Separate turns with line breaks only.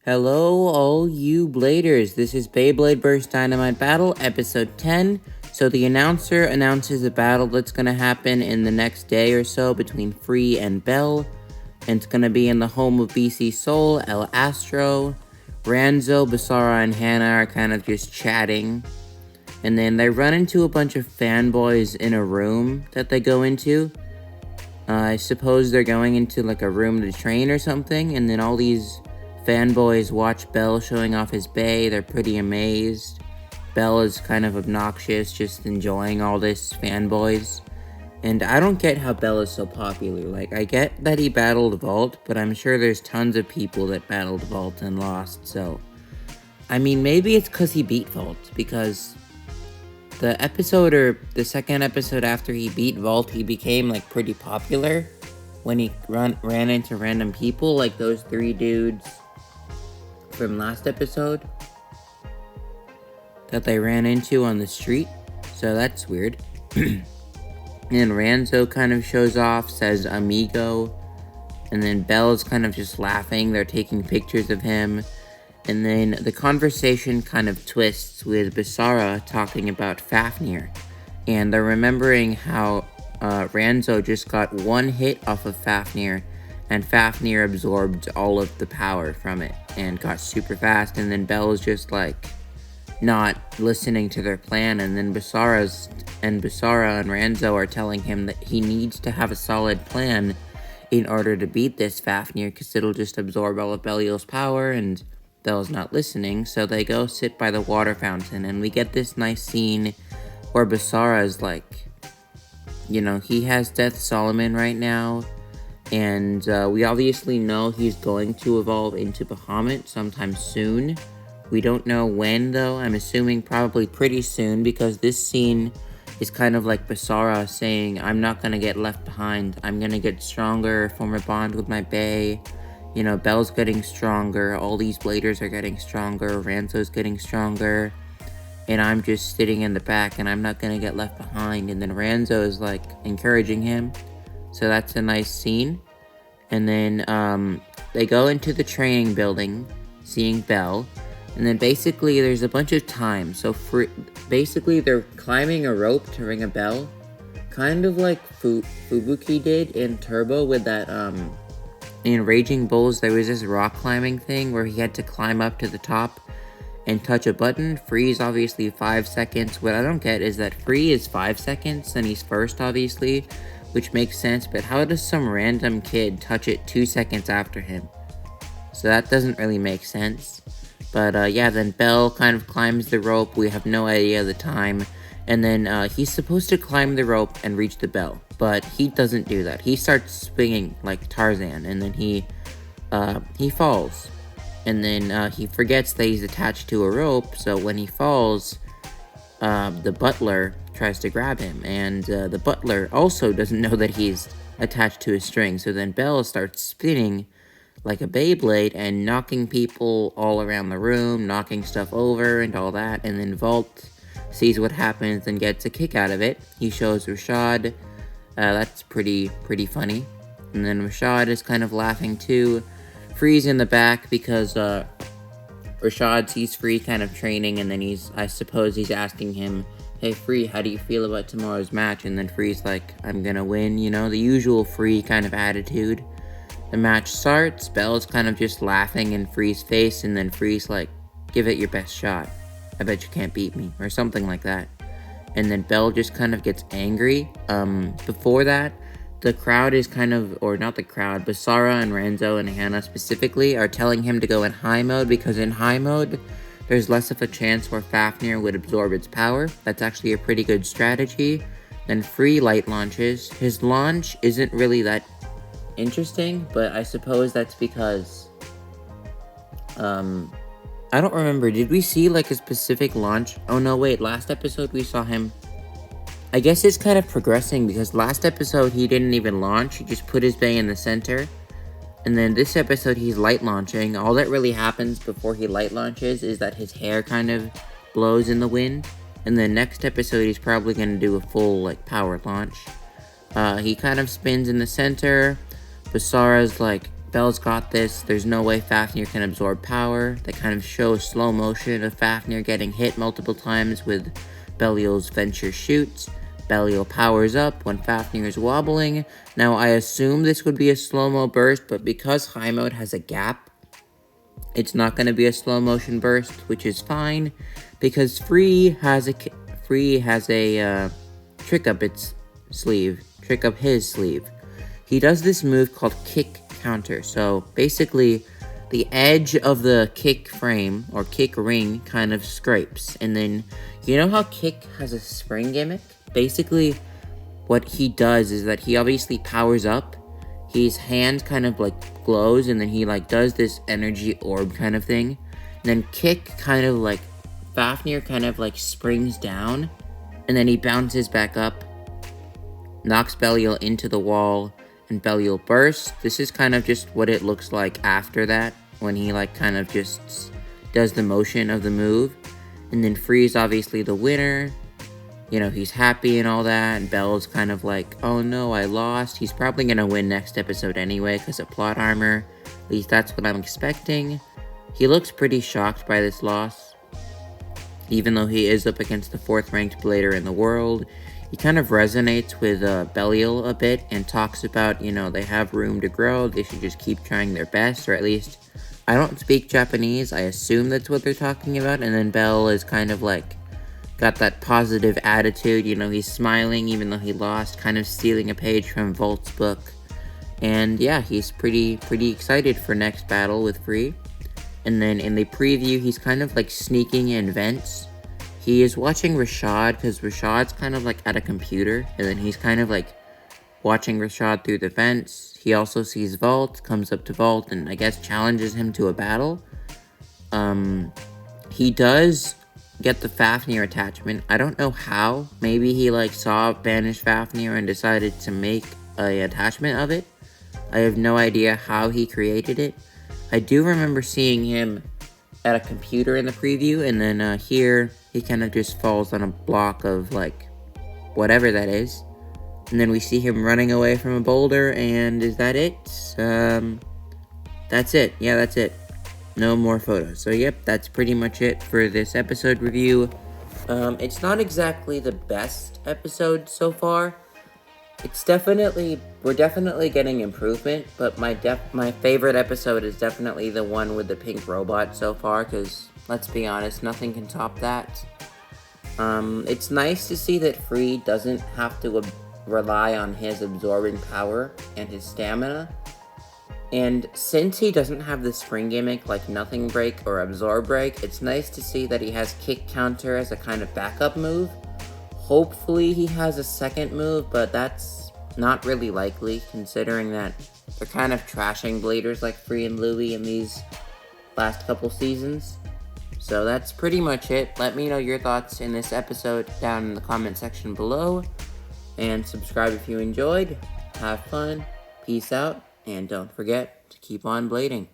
Hello, all you bladers. This is Beyblade Burst Dynamite Battle, episode 10. So the announcer announces a battle that's going to happen in the next day or so between Free and Bell. And it's going to be in the home of BC Soul, El Astro. Ranzo, Basara, and Hannah are kind of just chatting. And then they run into a bunch of fanboys in a room that they go into. I suppose they're going into like a room to train or something. And then all these fanboys watch Bell showing off his bay. They're pretty amazed. Bell is kind of obnoxious, just enjoying all this fanboys. And I don't get how Bell is so popular. Like, I get that he battled Vault, but I'm sure there's tons of people that battled Vault and lost, so... I mean, maybe it's because he beat Vault, because the episode, or the second episode after he beat Vault, he became, like, pretty popular when he ran into random people, like those three dudes from last episode that they ran into on the street, so that's weird. And Ranzo kind of shows off, says amigo, and then Belle's kind of just laughing. They're taking pictures of him, and then the conversation kind of twists with Basara talking about Fafnir, and they're remembering how Ranzo just got one hit off of Fafnir, and Fafnir absorbed all of the power from it and got super fast, and then Belle's just like not listening to their plan, and then Basara and Ranzo are telling him that he needs to have a solid plan in order to beat this Fafnir, because it'll just absorb all of Belial's power, and Belle's not listening, so they go sit by the water fountain, and we get this nice scene where Basara is like, you know, he has Death Solomon right now, and we obviously know he's going to evolve into Bahamut sometime soon. We don't know when, though. I'm assuming probably pretty soon, because this scene is kind of like Basara saying, I'm not going to get left behind. I'm going to get stronger, form a bond with my bae. You know, Belle's getting stronger. All these bladers are getting stronger. Ranzo's getting stronger. And I'm just sitting in the back, and I'm not going to get left behind. And then Ranzo is, like, encouraging him. So that's a nice scene. And then they go into the training building, seeing Belle. And then basically there's a bunch of time. So basically they're climbing a rope to ring a bell. Kind of like Fubuki did in Turbo with that, in Raging Bulls there was this rock climbing thing where he had to climb up to the top and touch a button. Freeze obviously 5 seconds. What I don't get is that Free is 5 seconds and he's first obviously, which makes sense, but how does some random kid touch it 2 seconds after him? So that doesn't really make sense. But, yeah, then Belle kind of climbs the rope. We have no idea the time. And then, he's supposed to climb the rope and reach the bell. But he doesn't do that. He starts swinging like Tarzan. And then he falls. And then, he forgets that he's attached to a rope. So when he falls, the butler tries to grab him. And, the butler also doesn't know that he's attached to a string. So then Belle starts spinning like a Beyblade and knocking people all around the room, knocking stuff over and all that, and then Vault sees what happens and gets a kick out of it. He shows Rashad. That's pretty funny. And then Rashad is kind of laughing too. Free's in the back because Rashad sees Free kind of training, and then I suppose he's asking him, hey Free, how do you feel about tomorrow's match? And then Free's like, I'm gonna win, you know, the usual Free kind of attitude. The match starts, Belle's kind of just laughing in Free's face, and then Free's like, give it your best shot. I bet you can't beat me, or something like that. And then Belle just kind of gets angry. Before that, the crowd is kind of, or not the crowd, Basara and Ranzo and Hannah specifically are telling him to go in high mode, because in high mode, there's less of a chance where Fafnir would absorb its power. That's actually a pretty good strategy. Then Free light launches. His launch isn't really that interesting, but I suppose that's because I don't remember, did we see like a specific launch? Oh no, wait, last episode we saw him. I guess it's kind of progressing, because last episode he didn't even launch, he just put his bay in the center, and then this episode he's light launching. All that really happens before he light launches is that his hair kind of blows in the wind, and then next episode he's probably going to do a full like power launch. He kind of spins in the center. Basara's like, Bell's got this. There's no way Fafnir can absorb power. They kind of show slow motion of Fafnir getting hit multiple times with Belial's Venture Shoot. Belial powers up when Fafnir is wobbling. Now, I assume this would be a slow-mo burst, but because high mode has a gap, it's not going to be a slow motion burst, which is fine, because Free has a trick up his sleeve. He does this move called kick counter. So basically, the edge of the kick frame or kick ring kind of scrapes, and then you know how kick has a spring gimmick? Basically, what he does is that he obviously powers up. His hand kind of like glows, and then he like does this energy orb kind of thing. And then kick kind of like Fafnir kind of like springs down, and then he bounces back up, knocks Belial into the wall, and Belial bursts. This is kind of just what it looks like after that, when he like kind of just does the motion of the move. And then Free is obviously the winner. You know, he's happy and all that, and Bell's kind of like, oh no, I lost. He's probably gonna win next episode anyway, because of plot armor. At least that's what I'm expecting. He looks pretty shocked by this loss. Even though he is up against the 4th ranked blader in the world, he kind of resonates with Belial a bit, and talks about, you know, they have room to grow, they should just keep trying their best, or at least, I don't speak Japanese, I assume that's what they're talking about. And then Bell is kind of like, got that positive attitude, you know, he's smiling even though he lost, kind of stealing a page from Volt's book. And yeah, he's pretty excited for next battle with Free. And then in the preview, he's kind of like sneaking in vents. He is watching Rashad, because Rashad's kind of like at a computer, and then he's kind of like watching Rashad through the vents. He also sees Volt, comes up to Volt, and I guess challenges him to a battle. He does get the Fafnir attachment. I don't know how. Maybe he like saw Banished Fafnir and decided to make a attachment of it. I have no idea how he created it. I do remember seeing him at a computer in the preview, and then here he kind of just falls on a block of like whatever that is, and then we see him running away from a boulder. And is that it? That's it. Yeah, that's it. No more photos. So yep, that's pretty much it for this episode review. It's not exactly the best episode so far. We're definitely getting improvement, but my favorite episode is definitely the one with the pink robot so far, because let's be honest, nothing can top that. It's nice to see that Free doesn't have to rely on his absorbing power and his stamina. And since he doesn't have the spring gimmick like Nothing Break or Absorb Break, it's nice to see that he has Kick Counter as a kind of backup move. Hopefully he has a second move, but that's not really likely, considering that they're kind of trashing bladers like Free and Louie in these last couple seasons. So that's pretty much it. Let me know your thoughts in this episode down in the comment section below. And subscribe if you enjoyed. Have fun. Peace out. And don't forget to keep on blading.